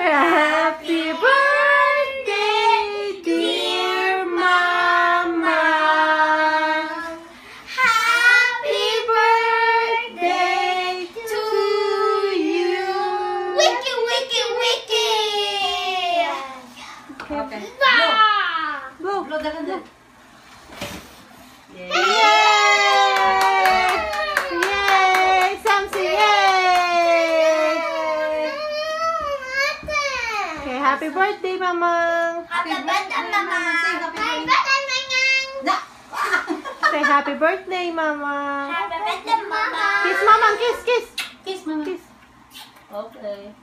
Happy birthday, dear Mama. Happy birthday to you. Wiki, wiki, wiki. Okay. Blow. Blow, dagan, dagan. Yay! Yay! Samsi, yay! Okay, happy birthday, Mamang. Happy birthday, Mama. Happy birthday, Mama. Say happy birthday, Mamang. Happy birthday, Mama. Kiss, Mamang, kiss, kiss. Kiss, Mama. Kiss. Okay.